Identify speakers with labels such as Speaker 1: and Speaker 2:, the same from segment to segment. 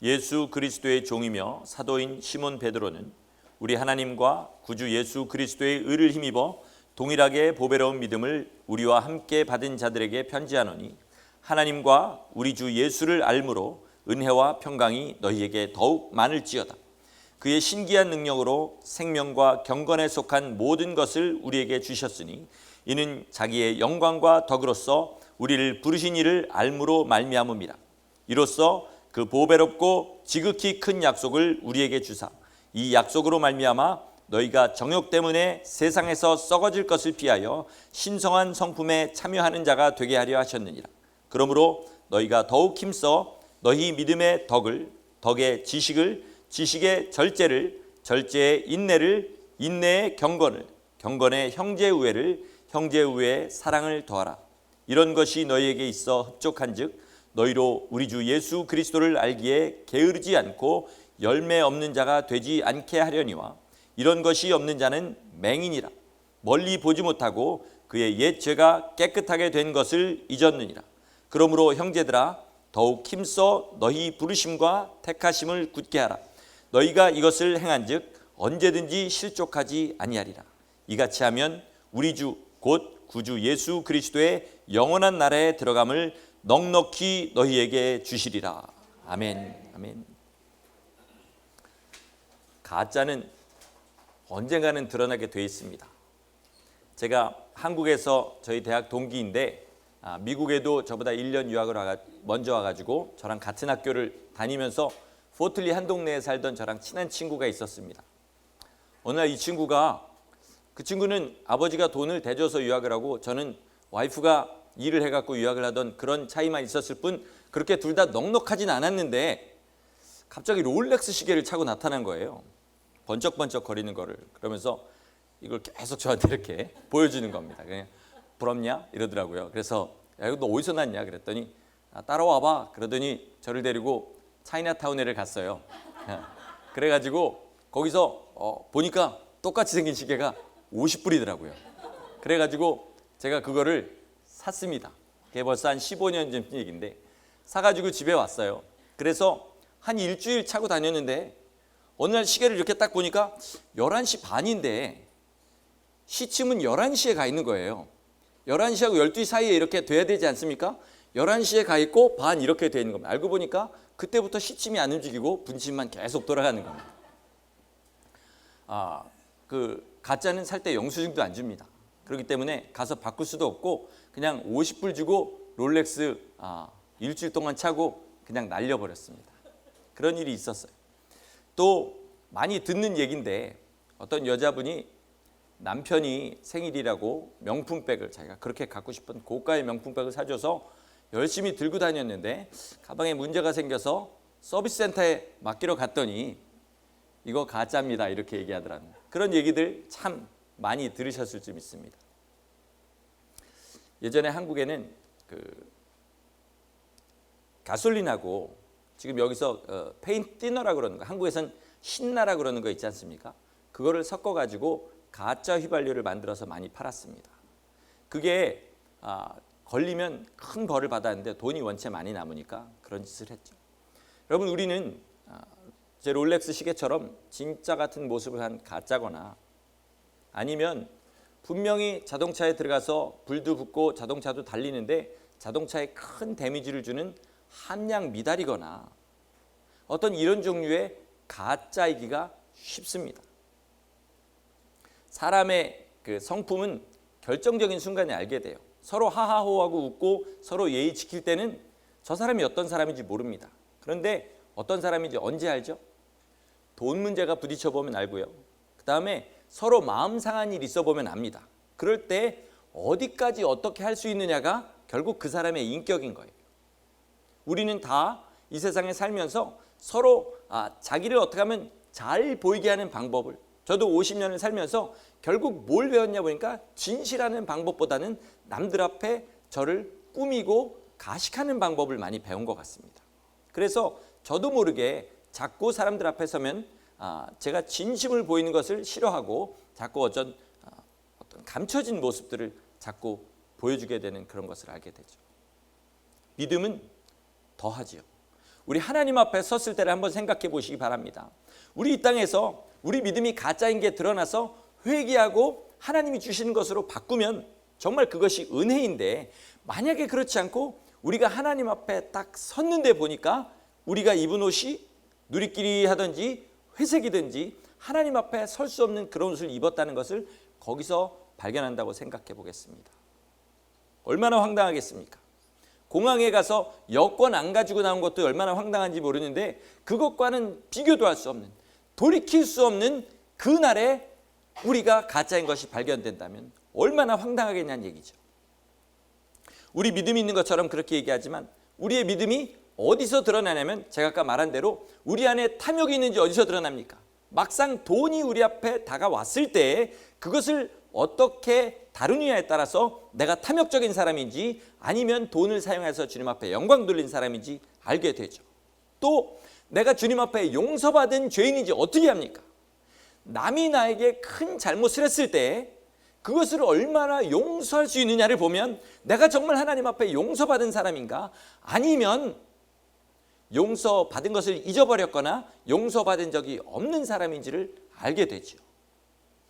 Speaker 1: 예수 그리스도의 종이며 사도인 시몬 베드로는 우리 하나님과 구주 예수 그리스도의 의를 힘입어 동일하게 보배로운 믿음을 우리와 함께 받은 자들에게 편지하노니 하나님과 우리 주 예수를 알므로 은혜와 평강이 너희에게 더욱 많을지어다. 그의 신기한 능력으로 생명과 경건에 속한 모든 것을 우리에게 주셨으니 이는 자기의 영광과 덕으로서 우리를 부르신 이를 알므로 말미암음이라. 이로써 그 보배롭고 지극히 큰 약속을 우리에게 주사 이 약속으로 말미암아 너희가 정욕 때문에 세상에서 썩어질 것을 피하여 신성한 성품에 참여하는 자가 되게 하려 하셨느니라. 그러므로 너희가 더욱 힘써 너희 믿음의 덕을, 덕의 지식을, 지식의 절제를, 절제의 인내를, 인내의 경건을, 경건의 형제 우애를, 형제 우애의 사랑을 더하라. 이런 것이 너희에게 있어 흡족한즉 너희로 우리 주 예수 그리스도를 알기에 게으르지 않고 열매 없는 자가 되지 않게 하려니와 이런 것이 없는 자는 맹인이라. 멀리 보지 못하고 그의 옛 죄가 깨끗하게 된 것을 잊었느니라. 그러므로 형제들아 더욱 힘써 너희 부르심과 택하심을 굳게 하라. 너희가 이것을 행한즉 언제든지 실족하지 아니하리라. 이같이 하면 우리 주 곧 구주 예수 그리스도의 영원한 나라에 들어감을 넉넉히 너희에게 주시리라. 아멘. 아멘. 가짜는 언젠가는 드러나게 돼 있습니다. 제가 한국에서 저희 대학 동기인데 미국에도 저보다 1년 유학을 먼저 와가지고 저랑 같은 학교를 다니면서 포틀리 한 동네에 살던 저랑 친한 친구가 있었습니다. 어느 날 이 친구가 그 친구는 아버지가 돈을 대줘서 유학을 하고 저는 와이프가 일을 해갖고 유학을 하던 그런 차이만 있었을 뿐 그렇게 둘 다 넉넉하진 않았는데 갑자기 롤렉스 시계를 차고 나타난 거예요. 번쩍번쩍 거리는 거를. 그러면서 이걸 계속 저한테 이렇게 보여주는 겁니다. 그냥 부럽냐? 이러더라고요. 그래서 야, 이거 너 어디서 났냐? 그랬더니 따라와봐. 그러더니 저를 데리고 차이나타운에를 갔어요. 그래가지고 거기서 보니까 똑같이 생긴 시계가 50불이더라고요. 그래가지고 제가 그거를 샀습니다. 그게 벌써 한 15년 전 얘기인데 사가지고 집에 왔어요. 그래서 한 일주일 차고 다녔는데 어느 날 시계를 이렇게 딱 보니까 11시 반인데 시침은 11시에 가 있는 거예요. 11시하고 12시 사이에 이렇게 돼야 되지 않습니까? 11시에 가 있고 반 이렇게 돼 있는 겁니다. 알고 보니까 그때부터 시침이 안 움직이고 분침만 계속 돌아가는 겁니다. 그 가짜는 살 때 영수증도 안 줍니다. 그렇기 때문에 가서 바꿀 수도 없고 그냥 50불 주고 롤렉스 일주일 동안 차고 그냥 날려버렸습니다. 그런 일이 있었어요. 또 많이 듣는 얘기인데 어떤 여자분이 남편이 생일이라고 명품백을 자기가 그렇게 갖고 싶은 고가의 명품백을 사줘서 열심히 들고 다녔는데 가방에 문제가 생겨서 서비스 센터에 맡기러 갔더니 이거 가짜입니다 이렇게 얘기하더라고요. 그런 얘기들 참 많이 들으셨을 줄 믿습니다. 예전에 한국에는 그 가솔린하고 지금 여기서 페인티너라고 그러는 거, 한국에선 신나라 그러는 거 있지 않습니까? 그거를 섞어가지고 가짜 휘발유를 만들어서 많이 팔았습니다. 그게 걸리면 큰 벌을 받았는데 돈이 원체 많이 남으니까 그런 짓을 했죠. 여러분 우리는 제 롤렉스 시계처럼 진짜 같은 모습을 한 가짜거나 아니면 분명히 자동차에 들어가서 불도 붙고 자동차도 달리는데 자동차에 큰 데미지를 주는 함량 미달이거나 어떤 이런 종류의 가짜이기가 쉽습니다. 사람의 그 성품은 결정적인 순간에 알게 돼요. 서로 하하호하고 웃고 서로 예의 지킬 때는 저 사람이 어떤 사람인지 모릅니다. 그런데 어떤 사람인지 언제 알죠? 돈 문제가 부딪혀 보면 알고요. 그 다음에 서로 마음 상한 일 있어 보면 압니다. 그럴 때 어디까지 어떻게 할 수 있느냐가 결국 그 사람의 인격인 거예요. 우리는 다 이 세상에 살면서 서로 자기를 어떻게 하면 잘 보이게 하는 방법을, 저도 50년을 살면서 결국 뭘 배웠냐 보니까 진실하는 방법보다는 남들 앞에 저를 꾸미고 가식하는 방법을 많이 배운 것 같습니다. 그래서 저도 모르게 자꾸 사람들 앞에 서면 제가 진심을 보이는 것을 싫어하고 자꾸 어떤 감춰진 모습들을 자꾸 보여주게 되는 그런 것을 알게 되죠. 믿음은 더하지요. 우리 하나님 앞에 섰을 때를 한번 생각해 보시기 바랍니다. 우리 이 땅에서 우리 믿음이 가짜인 게 드러나서 회개하고 하나님이 주시는 것으로 바꾸면 정말 그것이 은혜인데, 만약에 그렇지 않고 우리가 하나님 앞에 딱 섰는데 보니까 우리가 입은 옷이 누리끼리 하든지 회색이든지 하나님 앞에 설 수 없는 그런 옷을 입었다는 것을 거기서 발견한다고 생각해 보겠습니다. 얼마나 황당하겠습니까? 공항에 가서 여권 안 가지고 나온 것도 얼마나 황당한지 모르는데, 그것과는 비교도 할 수 없는, 돌이킬 수 없는 그날에 우리가 가짜인 것이 발견된다면 얼마나 황당하겠냐는 얘기죠. 우리 믿음이 있는 것처럼 그렇게 얘기하지만 우리의 믿음이 어디서 드러나냐면, 제가 아까 말한 대로 우리 안에 탐욕이 있는지 어디서 드러납니까? 막상 돈이 우리 앞에 다가왔을 때 그것을 어떻게 다루느냐에 따라서 내가 탐욕적인 사람인지 아니면 돈을 사용해서 주님 앞에 영광 돌린 사람인지 알게 되죠. 또 내가 주님 앞에 용서받은 죄인인지 어떻게 합니까? 남이 나에게 큰 잘못을 했을 때 그것을 얼마나 용서할 수 있느냐를 보면 내가 정말 하나님 앞에 용서받은 사람인가, 아니면 용서받은 것을 잊어버렸거나 용서받은 적이 없는 사람인지를 알게 되죠.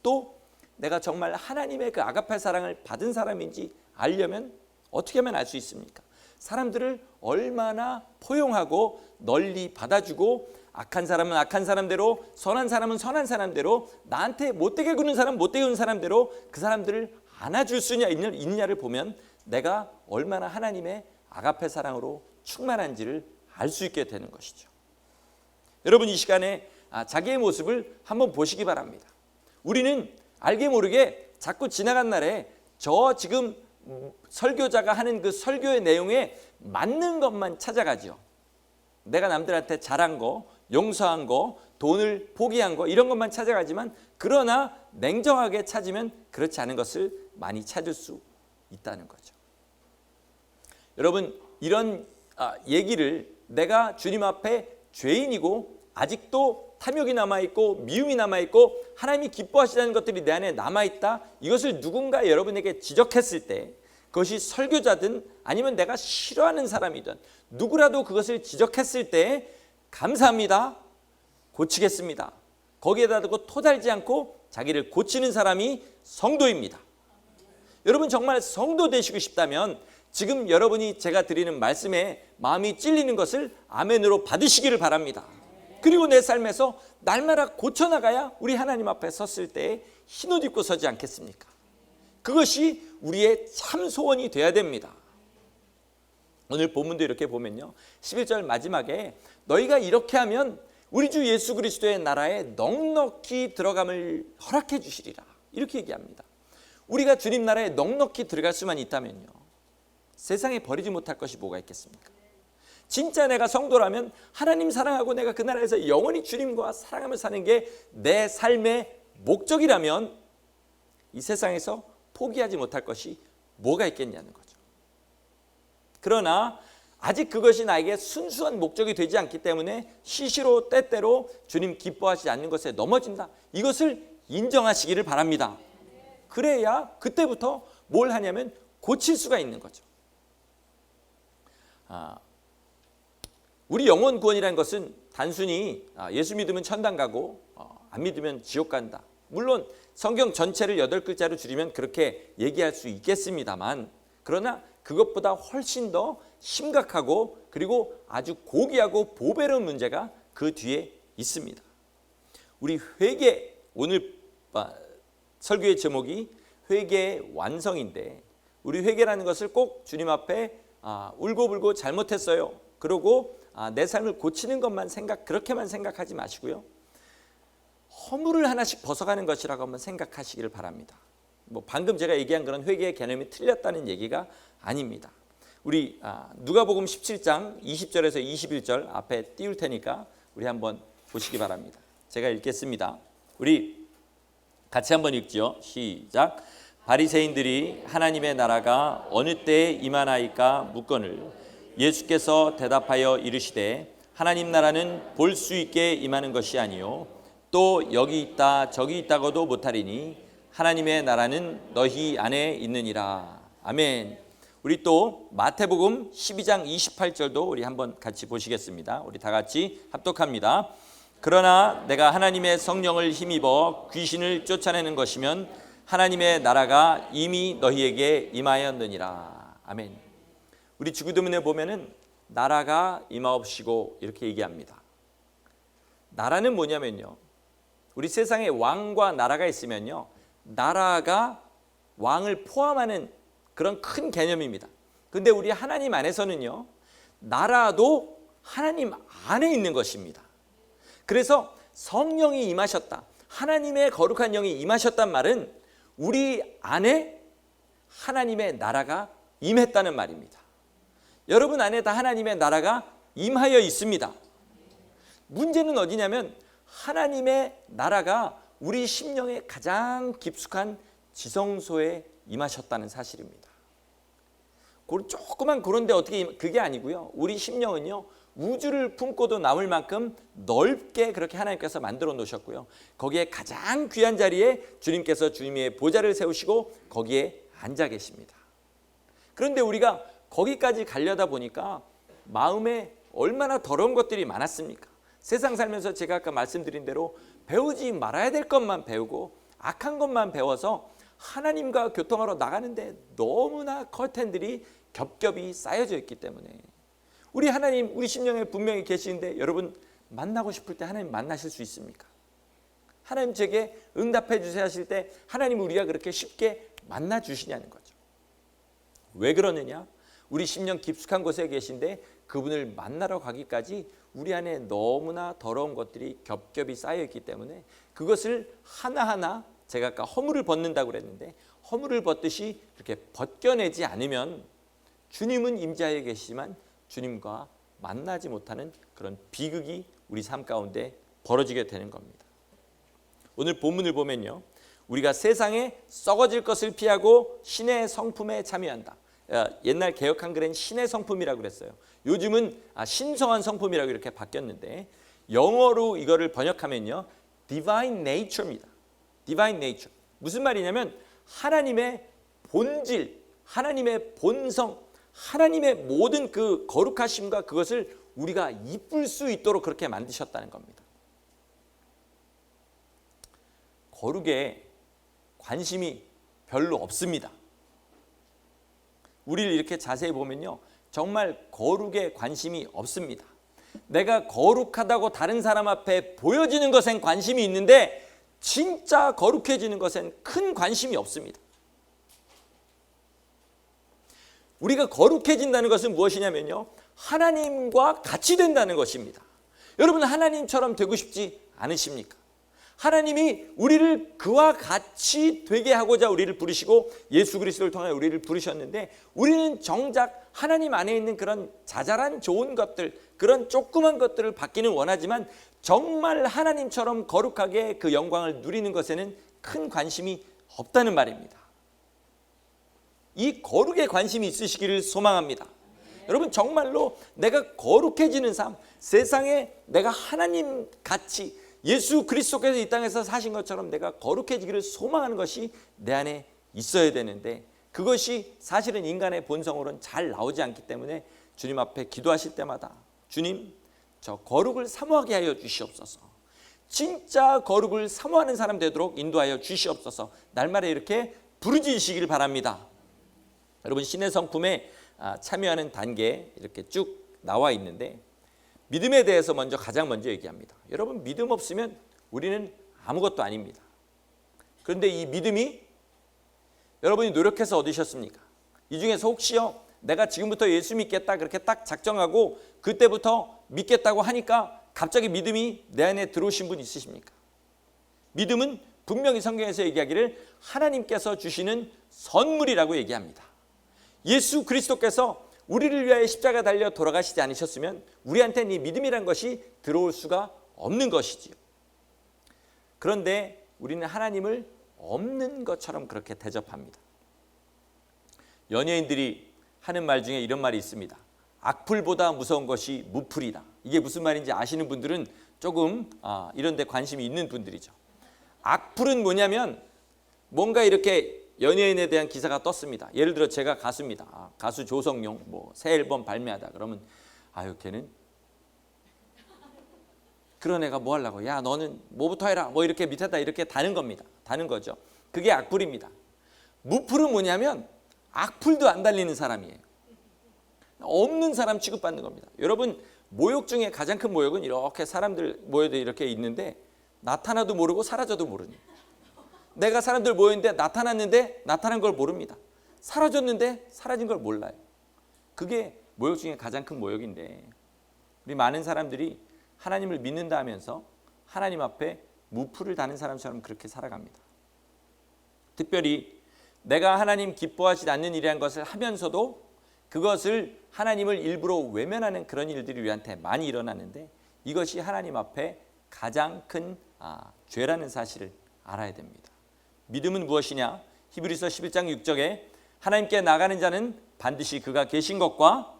Speaker 1: 또 내가 정말 하나님의 그 아가페 사랑을 받은 사람인지 알려면 어떻게 하면 알 수 있습니까? 사람들을 얼마나 포용하고 널리 받아주고, 악한 사람은 악한 사람대로, 선한 사람은 선한 사람대로, 나한테 못되게 구는 사람은 못되게 구는 사람대로 그 사람들을 안아줄 수 있느냐를 보면 내가 얼마나 하나님의 아가페 사랑으로 충만한지를 알 수 있게 되는 것이죠. 여러분, 이 시간에 자기의 모습을 한번 보시기 바랍니다. 우리는 알게 모르게 자꾸 지나간 날에 저 지금 설교자가 하는 그 설교의 내용에 맞는 것만 찾아가죠. 내가 남들한테 잘한 거, 용서한 거, 돈을 포기한 거, 이런 것만 찾아가지만, 그러나 냉정하게 찾으면 그렇지 않은 것을 많이 찾을 수 있다는 거죠. 여러분, 이런 얘기를 내가 주님 앞에 죄인이고 아직도 탐욕이 남아있고 미움이 남아있고 하나님이 기뻐하시지 않는 것들이 내 안에 남아있다, 이것을 누군가 여러분에게 지적했을 때, 그것이 설교자든 아니면 내가 싫어하는 사람이든 누구라도 그것을 지적했을 때 감사합니다, 고치겠습니다, 거기에다 두고 토달지 않고 자기를 고치는 사람이 성도입니다. 여러분, 정말 성도 되시고 싶다면 지금 여러분이 제가 드리는 말씀에 마음이 찔리는 것을 아멘으로 받으시기를 바랍니다. 그리고 내 삶에서 날마다 고쳐나가야 우리 하나님 앞에 섰을 때 흰옷 입고 서지 않겠습니까? 그것이 우리의 참 소원이 돼야 됩니다. 오늘 본문도 이렇게 보면요, 11절 마지막에 너희가 이렇게 하면 우리 주 예수 그리스도의 나라에 넉넉히 들어감을 허락해 주시리라, 이렇게 얘기합니다. 우리가 주님 나라에 넉넉히 들어갈 수만 있다면요, 세상에 버리지 못할 것이 뭐가 있겠습니까? 진짜 내가 성도라면, 하나님 사랑하고 내가 그 나라에서 영원히 주님과 사랑하며 사는 게 내 삶의 목적이라면 이 세상에서 포기하지 못할 것이 뭐가 있겠냐는 거죠. 그러나 아직 그것이 나에게 순수한 목적이 되지 않기 때문에 시시로 때때로 주님 기뻐하지 않는 것에 넘어진다, 이것을 인정하시기를 바랍니다. 그래야 그때부터 뭘 하냐면 고칠 수가 있는 거죠. 우리 영혼 구원이라는 것은 단순히 예수 믿으면 천당 가고 안 믿으면 지옥 간다, 물론 성경 전체를 8글자로 줄이면 그렇게 얘기할 수 있겠습니다만, 그러나 그것보다 훨씬 더 심각하고 그리고 아주 고귀하고 보배로운 문제가 그 뒤에 있습니다. 우리 회개, 오늘 설교의 제목이 회개의 완성인데, 우리 회개라는 것을 꼭 주님 앞에 울고불고 잘못했어요, 그러고 내 삶을 고치는 것만 그렇게만 생각하지 마시고요, 허물을 하나씩 벗어가는 것이라고 한번 생각하시기를 바랍니다. 방금 제가 얘기한 그런 회개의 개념이 틀렸다는 얘기가 아닙니다. 우리 누가복음 17장 20절에서 21절 앞에 띄울 테니까 우리 한번 보시기 바랍니다. 제가 읽겠습니다. 우리 같이 한번 읽죠. 시작. 바리새인들이 하나님의 나라가 어느 때에 임하나이까 묻거늘 예수께서 대답하여 이르시되 하나님 나라는 볼 수 있게 임하는 것이 아니요 또 여기 있다 저기 있다고도 못하리니 하나님의 나라는 너희 안에 있느니라. 아멘. 우리 또 마태복음 12장 28절도 우리 한번 같이 보시겠습니다. 우리 다 같이 합독합니다. 그러나 내가 하나님의 성령을 힘입어 귀신을 쫓아내는 것이면 하나님의 나라가 이미 너희에게 임하였느니라. 아멘. 우리 주기도문에 보면은 나라가 임하옵시고 이렇게 얘기합니다. 나라는 뭐냐면요, 우리 세상에 왕과 나라가 있으면요, 나라가 왕을 포함하는 그런 큰 개념입니다. 근데 우리 하나님 안에서는요, 나라도 하나님 안에 있는 것입니다. 그래서 성령이 임하셨다, 하나님의 거룩한 영이 임하셨단 말은 우리 안에 하나님의 나라가 임했다는 말입니다. 여러분 안에 다 하나님의 나라가 임하여 있습니다. 문제는 어디냐면 하나님의 나라가 우리 심령의 가장 깊숙한 지성소에 임하셨다는 사실입니다. 조그만 그런데 어떻게 그게 아니고요, 우리 심령은요 우주를 품고도 남을 만큼 넓게 그렇게 하나님께서 만들어 놓으셨고요, 거기에 가장 귀한 자리에 주님께서 주님의 보좌를 세우시고 거기에 앉아 계십니다. 그런데 우리가 거기까지 가려다 보니까 마음에 얼마나 더러운 것들이 많았습니까? 세상 살면서 제가 아까 말씀드린 대로 배우지 말아야 될 것만 배우고 악한 것만 배워서 하나님과 교통하러 나가는데 너무나 커튼들이 겹겹이 쌓여져 있기 때문에 우리 하나님 우리 심령에 분명히 계시는데 여러분 만나고 싶을 때 하나님 만나실 수 있습니까? 하나님 제게 응답해 주세요 하실 때 하나님 우리가 그렇게 쉽게 만나 주시냐는 거죠. 왜 그러느냐? 우리 심령 깊숙한 곳에 계신데 그분을 만나러 가기까지 우리 안에 너무나 더러운 것들이 겹겹이 쌓여 있기 때문에 그것을 하나하나 제가 아까 허물을 벗는다고 그랬는데 허물을 벗듯이 이렇게 벗겨내지 않으면 주님은 임재하여 계시지만 주님과 만나지 못하는 그런 비극이 우리 삶 가운데 벌어지게 되는 겁니다. 오늘 본문을 보면요, 우리가 세상에 썩어질 것을 피하고 신의 성품에 참여한다. 옛날 개역 한글엔 신의 성품이라고 그랬어요. 요즘은 신성한 성품이라고 이렇게 바뀌었는데 영어로 이거를 번역하면요, divine nature입니다. divine nature. 무슨 말이냐면 하나님의 본질, 하나님의 본성, 하나님의 모든 그 거룩하심과 그것을 우리가 이쁠 수 있도록 그렇게 만드셨다는 겁니다. 거룩에 관심이 별로 없습니다. 우리를 이렇게 자세히 보면요, 정말 거룩에 관심이 없습니다. 내가 거룩하다고 다른 사람 앞에 보여지는 것엔 관심이 있는데 진짜 거룩해지는 것엔 큰 관심이 없습니다. 우리가 거룩해진다는 것은 무엇이냐면요, 하나님과 같이 된다는 것입니다. 여러분 하나님처럼 되고 싶지 않으십니까? 하나님이 우리를 그와 같이 되게 하고자 우리를 부르시고 예수 그리스도를 통해 우리를 부르셨는데 우리는 정작 하나님 안에 있는 그런 자잘한 좋은 것들, 그런 조그만 것들을 받기는 원하지만 정말 하나님처럼 거룩하게 그 영광을 누리는 것에는 큰 관심이 없다는 말입니다. 이 거룩에 관심이 있으시기를 소망합니다. 여러분 정말로 내가 거룩해지는 삶, 세상에 내가 하나님 같이 예수 그리스도께서 이 땅에서 사신 것처럼 내가 거룩해지기를 소망하는 것이 내 안에 있어야 되는데 그것이 사실은 인간의 본성으로는 잘 나오지 않기 때문에 주님 앞에 기도하실 때마다 주님, 저 거룩을 사모하게 하여 주시옵소서. 진짜 거룩을 사모하는 사람 되도록 인도하여 주시옵소서. 날마다 이렇게 부르짖으시길 바랍니다. 여러분 신의 성품에 참여하는 단계 이렇게 쭉 나와 있는데 믿음에 대해서 가장 먼저 얘기합니다. 여러분 믿음 없으면 우리는 아무것도 아닙니다. 그런데 이 믿음이 여러분이 노력해서 얻으셨습니까? 이 중에서 혹시요 내가 지금부터 예수 믿겠다 그렇게 딱 작정하고 그때부터 믿겠다고 하니까 갑자기 믿음이 내 안에 들어오신 분 있으십니까? 믿음은 분명히 성경에서 얘기하기를 하나님께서 주시는 선물이라고 얘기합니다. 예수 그리스도께서 우리를 위하여 십자가 달려 돌아가시지 않으셨으면 우리한테는 이 믿음이란 것이 들어올 수가 없는 것이지요. 그런데 우리는 하나님을 없는 것처럼 그렇게 대접합니다. 연예인들이 하는 말 중에 이런 말이 있습니다. 악플보다 무서운 것이 무플이다. 이게 무슨 말인지 아시는 분들은 조금 이런 데 관심이 있는 분들이죠. 악플은 뭐냐면 뭔가 이렇게 연예인에 대한 기사가 떴습니다. 예를 들어 제가 가수입니다. 가수 조성용 새 앨범 발매하다 그러면 아유 걔는 그런 애가 뭐 하려고, 야 너는 뭐부터 해라, 이렇게 밑에다 이렇게 다는 겁니다. 다는 거죠. 그게 악플입니다. 무플은 뭐냐면 악플도 안 달리는 사람이에요. 없는 사람 취급받는 겁니다. 여러분, 모욕 중에 가장 큰 모욕은 이렇게 사람들 모여도 이렇게 있는데 나타나도 모르고 사라져도 모르는, 내가 사람들 모였는데 나타났는데 나타난 걸 모릅니다. 사라졌는데 사라진 걸 몰라요. 그게 모욕 중에 가장 큰 모욕인데, 우리 많은 사람들이 하나님을 믿는다 하면서 하나님 앞에 무풀을 다는 사람처럼 그렇게 살아갑니다. 특별히 내가 하나님 기뻐하지 않는 일이라는 것을 하면서도 그것을 하나님을 일부러 외면하는 그런 일들이 우리한테 많이 일어나는데, 이것이 하나님 앞에 가장 큰 죄라는 사실을 알아야 됩니다. 믿음은 무엇이냐? 히브리서 11장 6절에 하나님께 나가는 자는 반드시 그가 계신 것과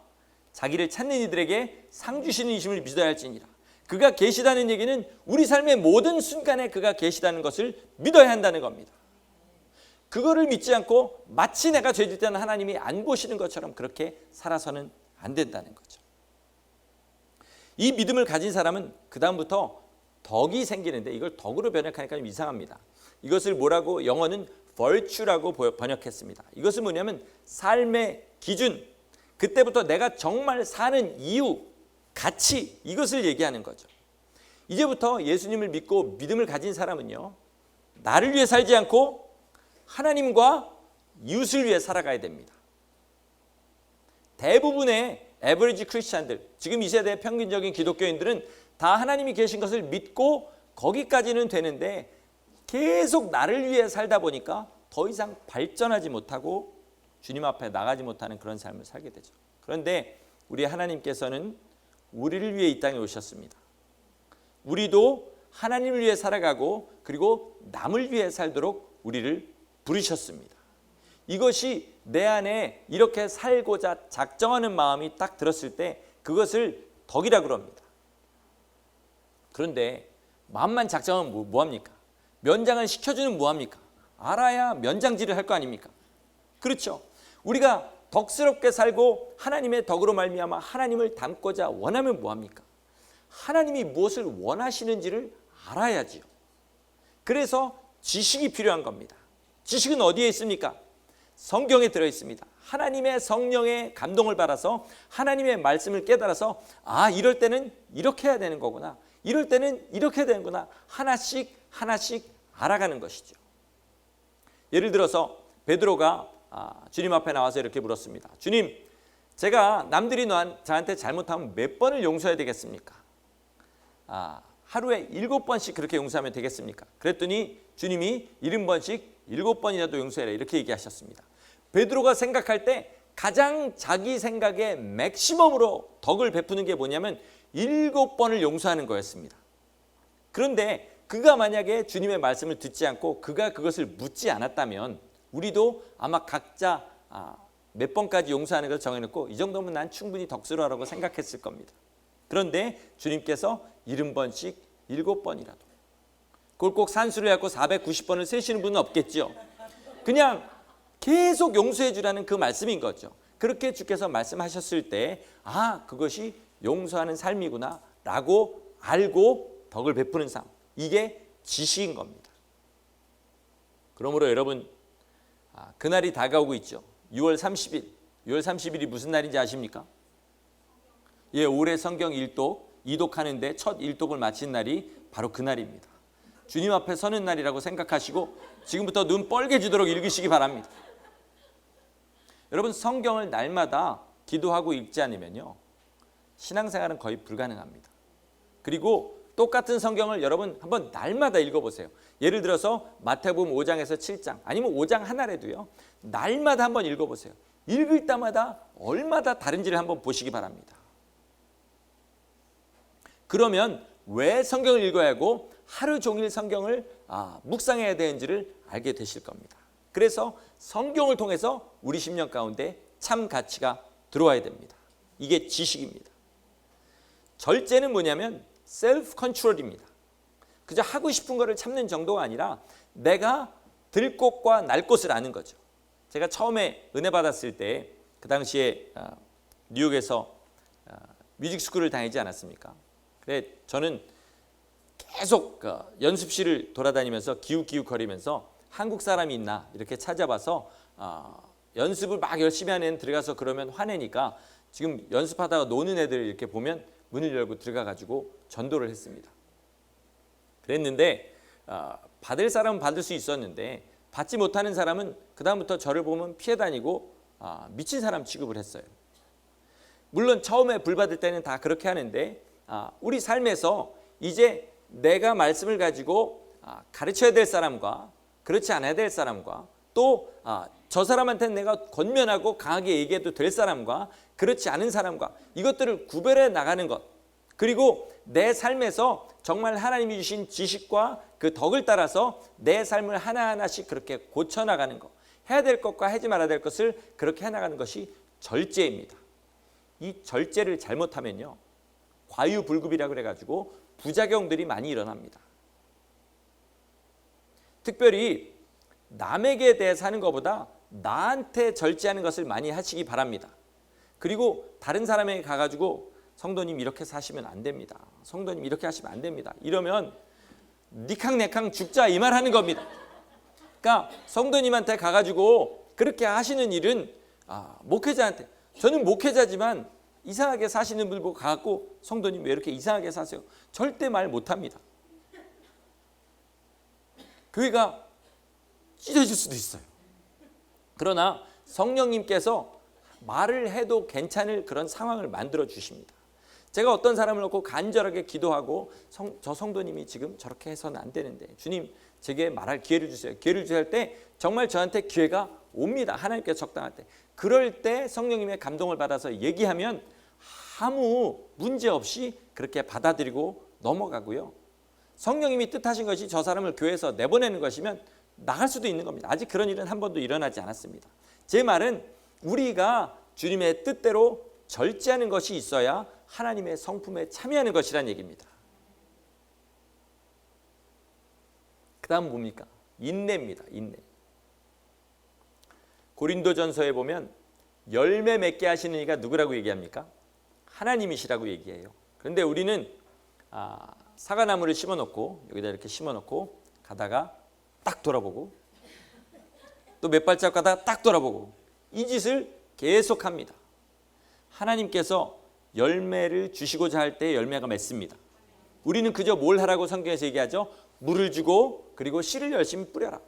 Speaker 1: 자기를 찾는 이들에게 상 주시는 이심을 믿어야 할지니라. 그가 계시다는 얘기는 우리 삶의 모든 순간에 그가 계시다는 것을 믿어야 한다는 겁니다. 그거를 믿지 않고 마치 내가 죄질 때는 하나님이 안 보시는 것처럼 그렇게 살아서는 안 된다는 거죠. 이 믿음을 가진 사람은 그 다음부터 덕이 생기는데, 이걸 덕으로 번역하니까 좀 이상합니다. 이것을 뭐라고, 영어는 virtue라고 번역했습니다. 이것은 뭐냐면 삶의 기준, 그때부터 내가 정말 사는 이유, 가치, 이것을 얘기하는 거죠. 이제부터 예수님을 믿고 믿음을 가진 사람은요, 나를 위해 살지 않고 하나님과 이웃을 위해 살아가야 됩니다. 대부분의 에버리지 크리스찬들, 지금 이 세대의 평균적인 기독교인들은 다 하나님이 계신 것을 믿고 거기까지는 되는데 계속 나를 위해 살다 보니까 더 이상 발전하지 못하고 주님 앞에 나가지 못하는 그런 삶을 살게 되죠. 그런데 우리 하나님께서는 우리를 위해 이 땅에 오셨습니다. 우리도 하나님을 위해 살아가고 그리고 남을 위해 살도록 우리를 부르셨습니다. 이것이 내 안에 이렇게 살고자 작정하는 마음이 딱 들었을 때 그것을 덕이라고 합니다. 그런데 마음만 작정하면 뭐합니까? 면장을 시켜주는 뭐합니까? 알아야 면장질을 할 거 아닙니까? 그렇죠. 우리가 덕스럽게 살고 하나님의 덕으로 말미암아 하나님을 닮고자 원하면 뭐합니까? 하나님이 무엇을 원하시는지를 알아야지요. 그래서 지식이 필요한 겁니다. 지식은 어디에 있습니까? 성경에 들어있습니다. 하나님의 성령의 감동을 받아서 하나님의 말씀을 깨달아서 이럴 때는 이렇게 해야 되는 거구나, 이럴 때는 이렇게 해야 되는구나, 하나씩 하나씩 알아가는 것이죠. 예를 들어서 베드로가 주님 앞에 나와서 이렇게 물었습니다. 주님, 제가 남들이 저한테 잘못하면 몇 번을 용서해야 되겠습니까? 하루에 7번씩 그렇게 용서하면 되겠습니까? 그랬더니 주님이 70번씩 7번이라도 용서해라, 이렇게 얘기하셨습니다. 베드로가 생각할 때 가장 자기 생각의 맥시멈으로 덕을 베푸는 게 뭐냐면 7번을 용서하는 거였습니다. 그런데 그가 만약에 주님의 말씀을 듣지 않고 그가 그것을 묻지 않았다면 우리도 아마 각자 몇 번까지 용서하는 것을 정해놓고 이 정도면 난 충분히 덕스러워라고 생각했을 겁니다. 그런데 주님께서 70번씩 7번이라도, 그걸 꼭 산수를 해갖고 490번을 세시는 분은 없겠죠. 그냥 계속 용서해 주라는 그 말씀인 거죠. 그렇게 주께서 말씀하셨을 때 그것이 용서하는 삶이구나 라고 알고 덕을 베푸는 삶, 이게 지식인 겁니다. 그러므로 여러분, 그날이 다가오고 있죠. 6월 30일. 6월 30일이 무슨 날인지 아십니까? 올해 성경 2독하는데 첫 1독을 마친 날이 바로 그날입니다. 주님 앞에 서는 날이라고 생각하시고 지금부터 눈 뻘개지도록 읽으시기 바랍니다. 여러분, 성경을 날마다 기도하고 읽지 않으면요, 신앙생활은 거의 불가능합니다. 그리고 똑같은 성경을 여러분 한번 날마다 읽어보세요. 예를 들어서 마태복음 5장에서 7장, 아니면 5장 하나라도요, 날마다 한번 읽어보세요. 읽을 때마다 얼마나 다른지를 한번 보시기 바랍니다. 그러면 왜 성경을 읽어야 하고 하루 종일 성경을 묵상해야 되는지를 알게 되실 겁니다. 그래서 성경을 통해서 우리 심령 가운데 참 가치가 들어와야 됩니다. 이게 지식입니다. 절제는 뭐냐면 셀프 컨트롤입니다. 그저 하고 싶은 거를 참는 정도가 아니라 내가 들 곳과 날 곳을 아는 거죠. 제가 처음에 은혜 받았을 때 그 당시에 뉴욕에서 뮤직스쿨을 다니지 않았습니까? 그래 저는 계속 연습실을 돌아다니면서 기웃기웃거리면서 한국 사람이 있나 이렇게 찾아봐서 연습을 막 열심히 하는 애는 들어가서 그러면 화내니까 지금 연습하다가 노는 애들 이렇게 보면 문을 열고 들어가 가지고 전도를 했습니다. 그랬는데 받을 사람은 받을 수 있었는데 받지 못하는 사람은 그 다음부터 저를 보면 피해 다니고 미친 사람 취급을 했어요. 물론 처음에 불 받을 때는 다 그렇게 하는데 우리 삶에서 이제 내가 말씀을 가지고 가르쳐야 될 사람과 그렇지 않아야 될 사람과 또 저 사람한테는 내가 권면하고 강하게 얘기해도 될 사람과 그렇지 않은 사람과 이것들을 구별해 나가는 것, 그리고 내 삶에서 정말 하나님이 주신 지식과 그 덕을 따라서 내 삶을 하나하나씩 그렇게 고쳐나가는 것, 해야 될 것과 하지 말아야 될 것을 그렇게 해나가는 것이 절제입니다. 이 절제를 잘못하면요 과유불급이라고 그래가지고 부작용들이 많이 일어납니다. 특별히 남에게 대해서 하는 것보다 나한테 절제하는 것을 많이 하시기 바랍니다. 그리고 다른 사람에게 가가지고 성도님 이렇게 사시면 안 됩니다. 성도님 이렇게 하시면 안 됩니다. 이러면 니캉네캉 죽자 이 말 하는 겁니다. 그러니까 성도님한테 가가지고 그렇게 하시는 일은 목회자한테, 저는 목회자지만 이상하게 사시는 분 보고 가갖고 성도님 왜 이렇게 이상하게 사세요? 절대 말 못합니다. 교회가 찢어질 수도 있어요. 그러나 성령님께서 말을 해도 괜찮을 그런 상황을 만들어 주십니다. 제가 어떤 사람을 놓고 간절하게 기도하고 저 성도님이 지금 저렇게 해서는 안 되는데 주님 제게 말할 기회를 주세요. 기회를 주세요 할 때 정말 저한테 기회가 옵니다. 하나님께서 적당할 때. 그럴 때 성령님의 감동을 받아서 얘기하면 아무 문제 없이 그렇게 받아들이고 넘어가고요. 성령님이 뜻하신 것이 저 사람을 교회에서 내보내는 것이면 나갈 수도 있는 겁니다. 아직 그런 일은 한 번도 일어나지 않았습니다. 제 말은 우리가 주님의 뜻대로 절제하는 것이 있어야 하나님의 성품에 참여하는 것이란 얘기입니다. 그 다음 뭡니까? 인내입니다. 인내. 고린도전서에 보면 열매 맺게 하시는 이가 누구라고 얘기합니까? 하나님이시라고 얘기해요. 그런데 우리는 사과나무를 심어놓고 여기다 이렇게 심어놓고 가다가 딱 돌아보고 또 몇 발짝 가다가 딱 돌아보고 이 짓을 계속합니다. 하나님께서 열매를 주시고자 할 때 열매가 맺습니다. 우리는 그저 뭘 하라고 성경에서 얘기하죠? 물을 주고 그리고 씨를 열심히 뿌려라.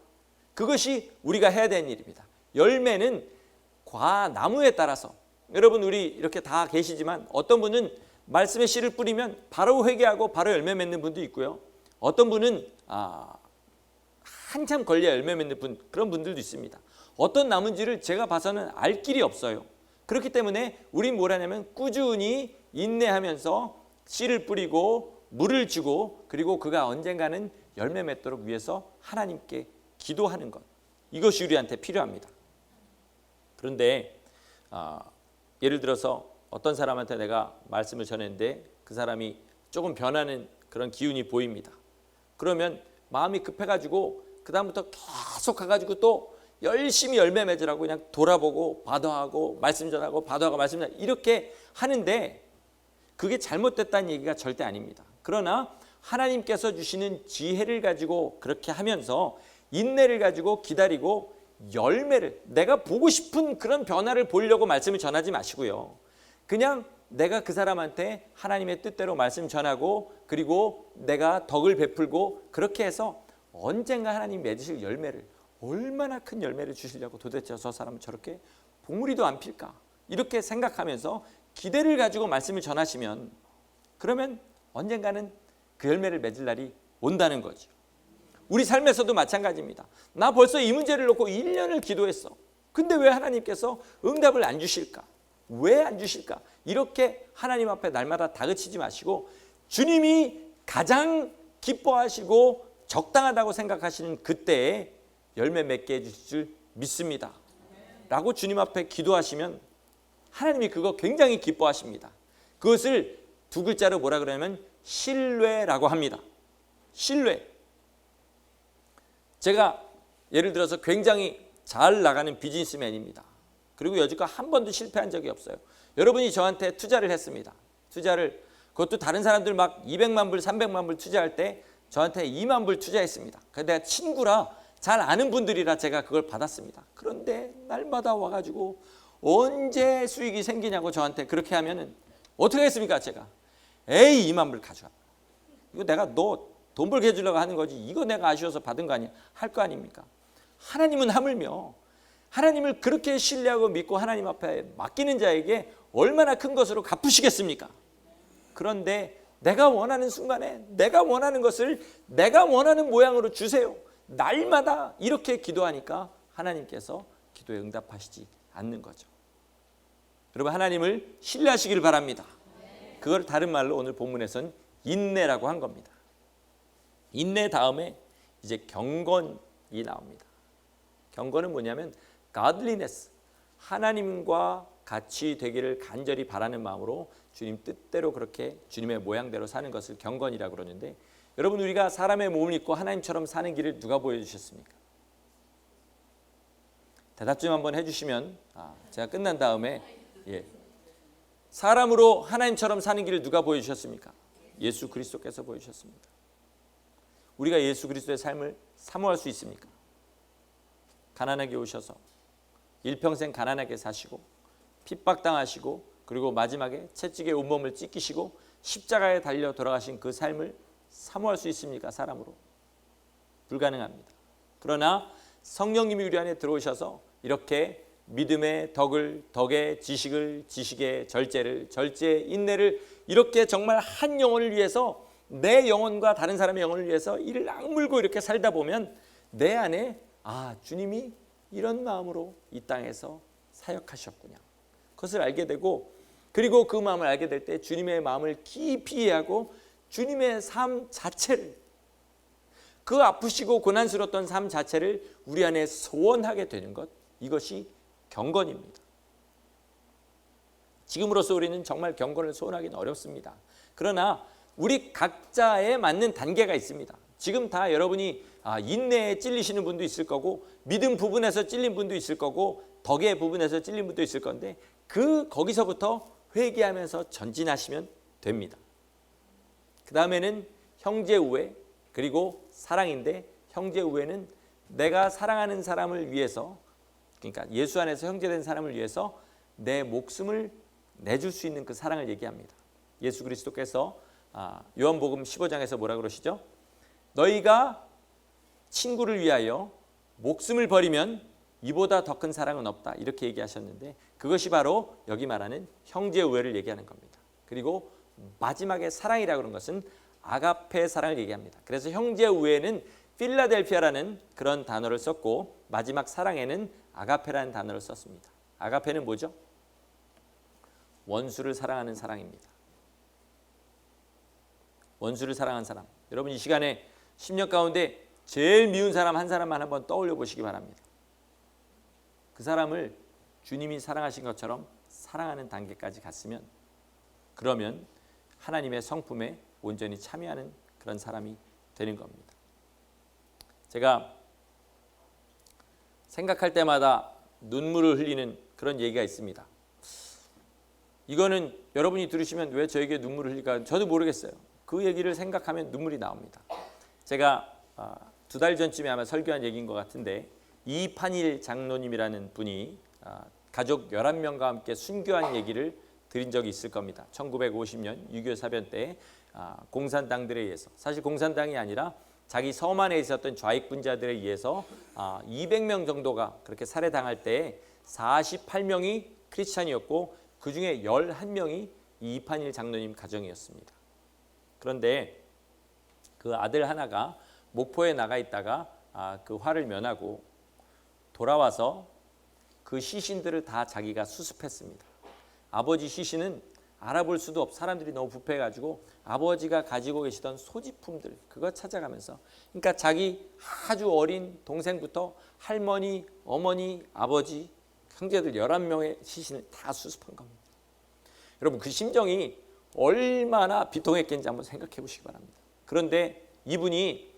Speaker 1: 그것이 우리가 해야 되는 일입니다. 열매는 나무에 따라서, 여러분 우리 이렇게 다 계시지만 어떤 분은 말씀의 씨를 뿌리면 바로 회개하고 바로 열매 맺는 분도 있고요. 어떤 분은 한참 걸려야 열매 맺는 그런 분들도 있습니다. 어떤 나무인지를 제가 봐서는 알 길이 없어요. 그렇기 때문에 우린 뭘 하냐면 꾸준히 인내하면서 씨를 뿌리고 물을 주고 그리고 그가 언젠가는 열매 맺도록 위해서 하나님께 기도하는 것, 이것이 우리한테 필요합니다. 그런데 예를 들어서 어떤 사람한테 내가 말씀을 전했는데 그 사람이 조금 변하는 그런 기운이 보입니다. 그러면 마음이 급해가지고 그 다음부터 계속 가가지고 또 열심히 열매 맺으라고 그냥 돌아보고 바도하고 말씀 전하고 바도하고 말씀 전하고 이렇게 하는데 그게 잘못됐다는 얘기가 절대 아닙니다. 그러나 하나님께서 주시는 지혜를 가지고 그렇게 하면서 인내를 가지고 기다리고 열매를, 내가 보고 싶은 그런 변화를 보려고 말씀을 전하지 마시고요. 그냥 내가 그 사람한테 하나님의 뜻대로 말씀 전하고 그리고 내가 덕을 베풀고 그렇게 해서 언젠가 하나님 맺으실 열매를, 얼마나 큰 열매를 주시려고 도대체 저 사람은 저렇게 봉우리도 안 필까, 이렇게 생각하면서 기대를 가지고 말씀을 전하시면 그러면 언젠가는 그 열매를 맺을 날이 온다는 거죠. 우리 삶에서도 마찬가지입니다. 나 벌써 이 문제를 놓고 1년을 기도했어. 근데 왜 하나님께서 응답을 안 주실까? 왜 안 주실까? 이렇게 하나님 앞에 날마다 다그치지 마시고 주님이 가장 기뻐하시고 적당하다고 생각하시는 그때에 열매 맺게 해주실 줄 믿습니다 라고 주님 앞에 기도하시면 하나님이 그거 굉장히 기뻐하십니다. 그것을 두 글자로 뭐라 그러냐면 신뢰라고 합니다. 신뢰. 제가 예를 들어서 굉장히 잘 나가는 비즈니스맨입니다. 그리고 여지껏 한 번도 실패한 적이 없어요. 여러분이 저한테 투자를 했습니다. 투자를, 그것도 다른 사람들 막 200만 불, 300만 불 투자할 때 저한테 2만 불 투자했습니다. 그래서 내가 친구라 잘 아는 분들이라 제가 그걸 받았습니다. 그런데 날마다 와가지고 언제 수익이 생기냐고 저한테 그렇게 하면은 어떻게 하겠습니까? 제가 에이 2만 불 가져와. 이거 내가 너 돈 벌게 해주려고 하는 거지. 이거 내가 아쉬워서 받은 거 아니야. 할 거 아닙니까? 하나님은 하물며 하나님을 그렇게 신뢰하고 믿고 하나님 앞에 맡기는 자에게 얼마나 큰 것으로 갚으시겠습니까? 그런데 내가 원하는 순간에 내가 원하는 것을 내가 원하는 모양으로 주세요. 날마다 이렇게 기도하니까 하나님께서 기도에 응답하시지 않는 거죠. 여러분, 하나님을 신뢰하시길 바랍니다. 그걸 다른 말로 오늘 본문에서는 인내라고 한 겁니다. 인내 다음에 이제 경건이 나옵니다. 경건은 뭐냐면 godliness, 하나님과 같이 되기를 간절히 바라는 마음으로 주님 뜻대로 그렇게 주님의 모양대로 사는 것을 경건이라고 그러는데, 여러분, 우리가 사람의 몸을 입고 하나님처럼 사는 길을 누가 보여주셨습니까? 대답 좀 한번 해주시면 제가 끝난 다음에 사람으로 하나님처럼 사는 길을 누가 보여주셨습니까? 예수 그리스도께서 보여주셨습니다. 우리가 예수 그리스도의 삶을 사모할 수 있습니까? 가난하게 오셔서 일평생 가난하게 사시고 핍박당하시고 그리고 마지막에 채찍에 온몸을 찢기시고 십자가에 달려 돌아가신 그 삶을 사모할 수 있습니까? 사람으로 불가능합니다. 그러나 성령님이 우리 안에 들어오셔서 이렇게 믿음의 덕의 지식을, 지식의 절제를, 절제의 인내를, 이렇게 정말 한 영혼을 위해서, 내 영혼과 다른 사람의 영혼을 위해서 이를 악물고 이렇게 살다 보면 내 안에 주님이 이런 마음으로 이 땅에서 사역하셨구나, 그것을 알게 되고, 그리고 그 마음을 알게 될 때 주님의 마음을 깊이 이해하고 주님의 삶 자체를, 그 아프시고 고난스러웠던 삶 자체를 우리 안에 소원하게 되는 것, 이것이 경건입니다. 지금으로서 우리는 정말 경건을 소원하기는 어렵습니다. 그러나 우리 각자에 맞는 단계가 있습니다. 지금 다 여러분이 인내에 찔리시는 분도 있을 거고, 믿음 부분에서 찔린 분도 있을 거고, 덕의 부분에서 찔린 분도 있을 건데, 거기서부터 회개하면서 전진하시면 됩니다. 그 다음에는 형제 우애, 그리고 사랑인데, 형제 우애는 내가 사랑하는 사람을 위해서, 그러니까 예수 안에서 형제된 사람을 위해서 내 목숨을 내줄 수 있는 그 사랑을 얘기합니다. 예수 그리스도께서 요한복음 15장에서 뭐라 그러시죠? 너희가 친구를 위하여 목숨을 버리면 이보다 더 큰 사랑은 없다, 이렇게 얘기하셨는데, 그것이 바로 여기 말하는 형제 우애를 얘기하는 겁니다. 그리고 마지막에 사랑이라고 하는 것은 아가페 사랑을 얘기합니다. 그래서 형제 우애는 필라델피아라는 그런 단어를 썼고, 마지막 사랑에는 아가페라는 단어를 썼습니다. 아가페는 뭐죠? 원수를 사랑하는 사랑입니다. 원수를 사랑하는 사람. 여러분, 이 시간에 10년 가운데 제일 미운 사람 한 사람만 한번 떠올려 보시기 바랍니다. 그 사람을 주님이 사랑하신 것처럼 사랑하는 단계까지 갔으면, 그러면 하나님의 성품에 온전히 참여하는 그런 사람이 되는 겁니다. 제가 생각할 때마다 눈물을 흘리는 그런 얘기가 있습니다. 이거는 여러분이 들으시면 왜 저에게 눈물을 흘릴까 저도 모르겠어요. 그 얘기를 생각하면 눈물이 나옵니다. 제가 2달 전쯤에 아마 설교한 얘기인 것 같은데, 이판일 장로님이라는 분이 가족 11명과 함께 순교한 얘기를 드린 적이 있을 겁니다. 1950년 6.25 사변 때 공산당들에 의해서, 사실 공산당이 아니라 자기 섬 안에 있었던 좌익분자들에 의해서 200명 정도가 그렇게 살해당할 때 48명이 크리스찬이었고, 그 중에 11명이 이판일 장로님 가정이었습니다. 그런데 그 아들 하나가 목포에 나가 있다가 그 화를 면하고 돌아와서 그 시신들을 다 자기가 수습했습니다. 아버지 시신은 알아볼 수도 없고 사람들이 너무 부패해가지고 아버지가 가지고 계시던 소지품들 그거 찾아가면서, 그러니까 자기 아주 어린 동생부터 할머니, 어머니, 아버지, 형제들 11명의 시신을 다 수습한 겁니다. 여러분, 그 심정이 얼마나 비통했겠는지 한번 생각해 보시기 바랍니다. 그런데 이분이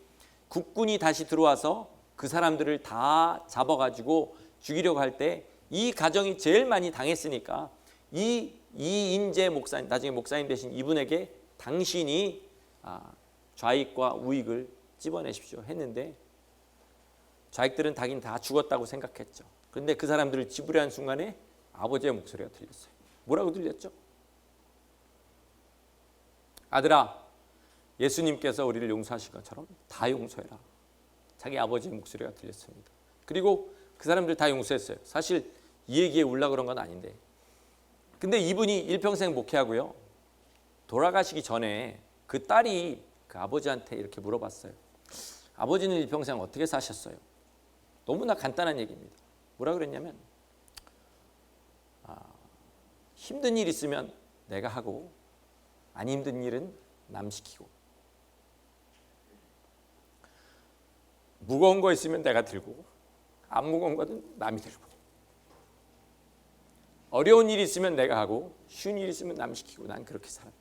Speaker 1: 국군이 다시 들어와서 그 사람들을 다 잡아가지고 죽이려고 할 때 이 가정이 제일 많이 당했으니까 이인재 목사님, 나중에 목사님 되신 이분에게 당신이 좌익과 우익을 찝어내십시오 했는데 좌익들은 자기는 다 죽었다고 생각했죠. 그런데 그 사람들을 집으려 한 순간에 아버지의 목소리가 들렸어요. 뭐라고 들렸죠? 아들아, 예수님께서 우리를 용서하신 것처럼 다 용서해라. 자기 아버지의 목소리가 들렸습니다. 그리고 그 사람들 다 용서했어요. 사실 이 얘기에 울라 그런 건 아닌데. 근데 이분이 일평생 목회하고요. 돌아가시기 전에 그 딸이 그 아버지한테 이렇게 물어봤어요. 아버지는 일평생 어떻게 사셨어요? 너무나 간단한 얘기입니다. 뭐라 그랬냐면 힘든 일 있으면 내가 하고 안 힘든 일은 남 시키고 무거운 거 있으면 내가 들고 안 무거운 거는 남이 들고 어려운 일이 있으면 내가 하고 쉬운 일이 있으면 남 시키고 난 그렇게 살았다.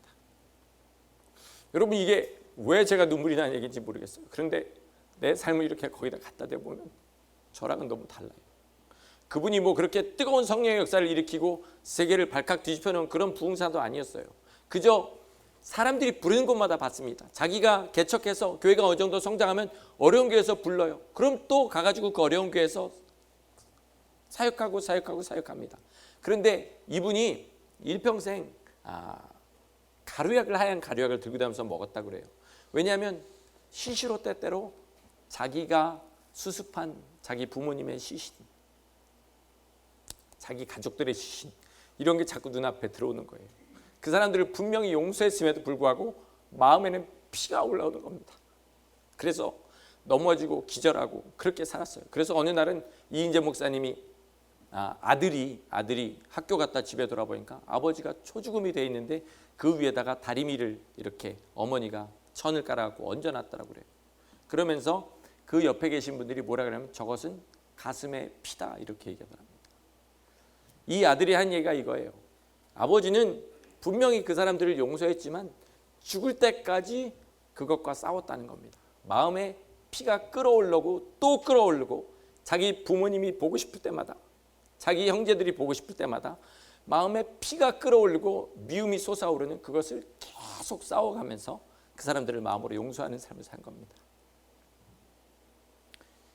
Speaker 1: 여러분 이게 왜 제가 눈물이 나는 얘기인지 모르겠어요. 그런데 내 삶을 이렇게 거기다 갖다 대보면 저랑은 너무 달라요. 그분이 뭐 그렇게 뜨거운 성령의 역사를 일으키고 세계를 발칵 뒤집혀 놓은 그런 부흥사도 아니었어요. 그저 사람들이 부르는 곳마다 받습니다. 자기가 개척해서 교회가 어느 정도 성장하면 어려운 교회에서 불러요. 그럼 또 가가지고 그 어려운 교회에서 사역합니다. 그런데 이분이 일평생 하얀 가루약을 들고 다니면서 먹었다고 그래요. 왜냐하면 시시로 때때로 자기가 수습한 자기 부모님의 시신, 자기 가족들의 시신 이런 게 자꾸 눈앞에 들어오는 거예요. 그 사람들을 분명히 용서했음에도 불구하고 마음에는 피가 올라오는 겁니다. 그래서 넘어지고 기절하고 그렇게 살았어요. 그래서 어느 날은 이인재 목사님이 아들이 학교 갔다 집에 돌아보니까 아버지가 초죽음이 돼 있는데 그 위에다가 다리미를 이렇게 어머니가 천을 깔아갖고 얹어놨더라고 그래요. 그러면서 그 옆에 계신 분들이 뭐라 그러냐면 저것은 가슴의 피다 이렇게 얘기하더랍니다. 이 아들이 한 얘기가 이거예요. 아버지는 분명히 그 사람들을 용서했지만 죽을 때까지 그것과 싸웠다는 겁니다. 마음에 피가 끓어오르고 또 끓어오르고 자기 부모님이 보고 싶을 때마다 자기 형제들이 보고 싶을 때마다 마음에 피가 끓어오르고 미움이 솟아오르는 그것을 계속 싸워가면서 그 사람들을 마음으로 용서하는 삶을 산 겁니다.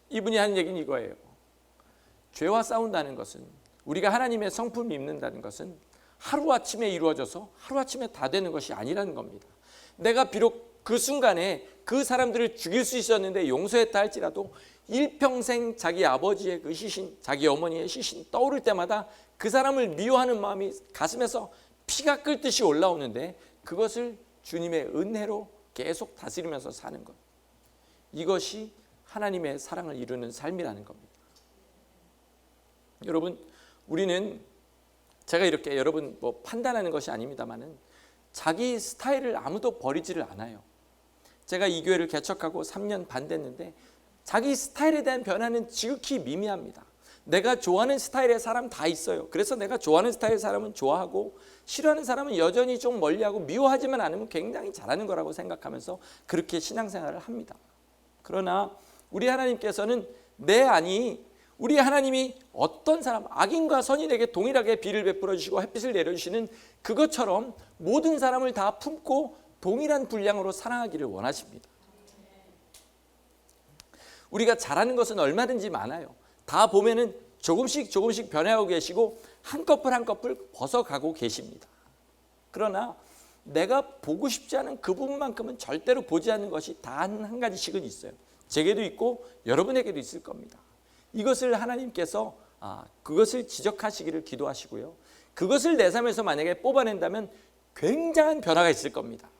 Speaker 1: 이분이 하는 얘기는 이거예요. 죄와 싸운다는 것은 우리가 하나님의 성품을 입는다는 것은 하루아침에 이루어져서 하루아침에 다 되는 것이 아니라는 겁니다. 내가 비록 그 순간에 그 사람들을 죽일 수 있었는데 용서했다 할지라도 일평생 자기 아버지의 그 시신, 자기 어머니의 시신 떠오를 때마다 그 사람을 미워하는 마음이 가슴에서 피가 끓듯이 올라오는데 그것을 주님의 은혜로 계속 다스리면서 사는 것. 이것이 하나님의 사랑을 이루는 삶이라는 겁니다. 여러분, 우리는 제가 이렇게 여러분 뭐 판단하는 것이 아닙니다만은 자기 스타일을 아무도 버리지를 않아요. 제가 이 교회를 개척하고 3년 반 됐는데 자기 스타일에 대한 변화는 지극히 미미합니다. 내가 좋아하는 스타일의 사람 다 있어요. 그래서 내가 좋아하는 스타일의 사람은 좋아하고 싫어하는 사람은 여전히 좀 멀리하고 미워하지만 않으면 굉장히 잘하는 거라고 생각하면서 그렇게 신앙생활을 합니다. 그러나 우리 하나님께서는 내 안이 우리 하나님이 어떤 사람, 악인과 선인에게 동일하게 비를 베풀어 주시고 햇빛을 내려주시는 그것처럼 모든 사람을 다 품고 동일한 분량으로 사랑하기를 원하십니다. 우리가 잘하는 것은 얼마든지 많아요. 다 보면은 조금씩 변해가고 계시고 한꺼풀 한꺼풀 벗어가고 계십니다. 그러나 내가 보고 싶지 않은 그 부분만큼은 절대로 보지 않는 것이 단 한 가지씩은 있어요. 제게도 있고 여러분에게도 있을 겁니다. 이것을 하나님께서 그것을 지적하시기를 기도하시고요. 그것을 내 삶에서 만약에 뽑아낸다면 굉장한 변화가 있을 겁니다.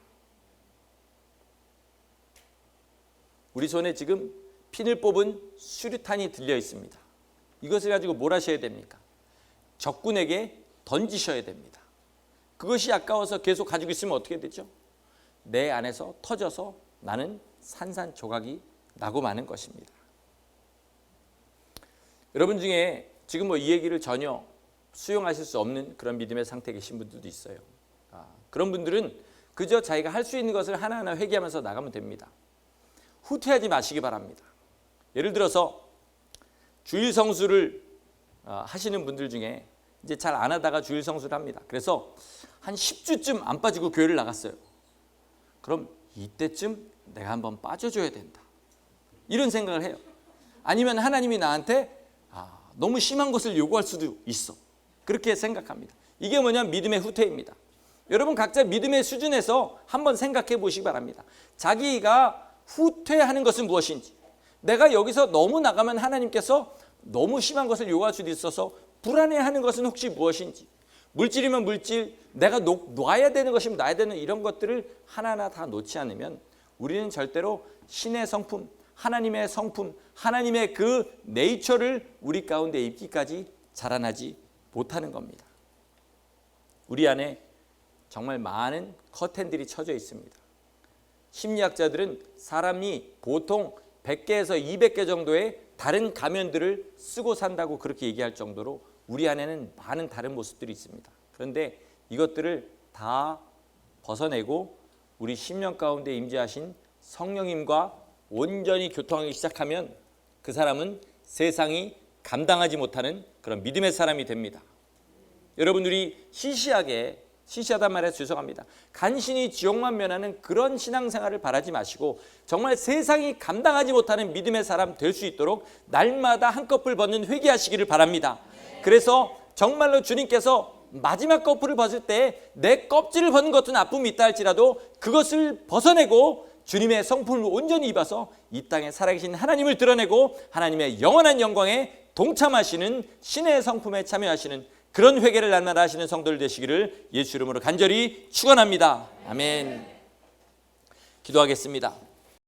Speaker 1: 우리 손에 지금 핀을 뽑은 수류탄이 들려 있습니다. 이것을 가지고 뭘 하셔야 됩니까? 적군에게 던지셔야 됩니다. 그것이 아까워서 계속 가지고 있으면 어떻게 되죠? 내 안에서 터져서 나는 산산조각이 나고 마는 것입니다. 여러분 중에 지금 뭐 이 얘기를 전혀 수용하실 수 없는 그런 믿음의 상태에 계신 분들도 있어요. 그런 분들은 그저 자기가 할 수 있는 것을 하나하나 회개하면서 나가면 됩니다. 후퇴하지 마시기 바랍니다. 예를 들어서 주일 성수를 하시는 분들 중에 이제 잘 안 하다가 주일 성수를 합니다. 그래서 한 10주쯤 안 빠지고 교회를 나갔어요. 그럼 이때쯤 내가 한번 빠져줘야 된다, 이런 생각을 해요. 아니면 하나님이 나한테 너무 심한 것을 요구할 수도 있어, 그렇게 생각합니다. 이게 뭐냐면 믿음의 후퇴입니다. 여러분 각자 믿음의 수준에서 한번 생각해 보시기 바랍니다. 자기가 후퇴하는 것은 무엇인지, 내가 여기서 너무 나가면 하나님께서 너무 심한 것을 요구할 수도 있어서 불안해하는 것은 혹시 무엇인지, 물질이면 물질, 내가 놔야 되는 것이면 놔야 되는 이런 것들을 하나하나 다 놓지 않으면 우리는 절대로 신의 성품, 하나님의 성품, 하나님의 그 네이처를 우리 가운데 입기까지 자라나지 못하는 겁니다. 우리 안에 정말 많은 커튼들이 쳐져 있습니다. 심리학자들은 사람이 보통 100개에서 200개 정도의 다른 가면들을 쓰고 산다고 그렇게 얘기할 정도로 우리 안에는 많은 다른 모습들이 있습니다. 그런데 이것들을 다 벗어내고 우리 심령 가운데 임재하신 성령님과 온전히 교통하기 시작하면 그 사람은 세상이 감당하지 못하는 그런 믿음의 사람이 됩니다. 여러분, 우리 시시하단 말해서 죄송합니다. 간신히 지옥만 면하는 그런 신앙생활을 바라지 마시고 정말 세상이 감당하지 못하는 믿음의 사람 될 수 있도록 날마다 한꺼풀 벗는 회개하시기를 바랍니다. 그래서 정말로 주님께서 마지막 커플을 벗을 때 내 껍질을 벗는 것도 나쁨이 있다 할지라도 그것을 벗어내고 주님의 성품을 온전히 입어서 이 땅에 살아계신 하나님을 드러내고 하나님의 영원한 영광에 동참하시는 신의 성품에 참여하시는 그런 회개를 날마다 하시는 성도들 되시기를 예수 이름으로 간절히 축원합니다. 아멘. 기도하겠습니다.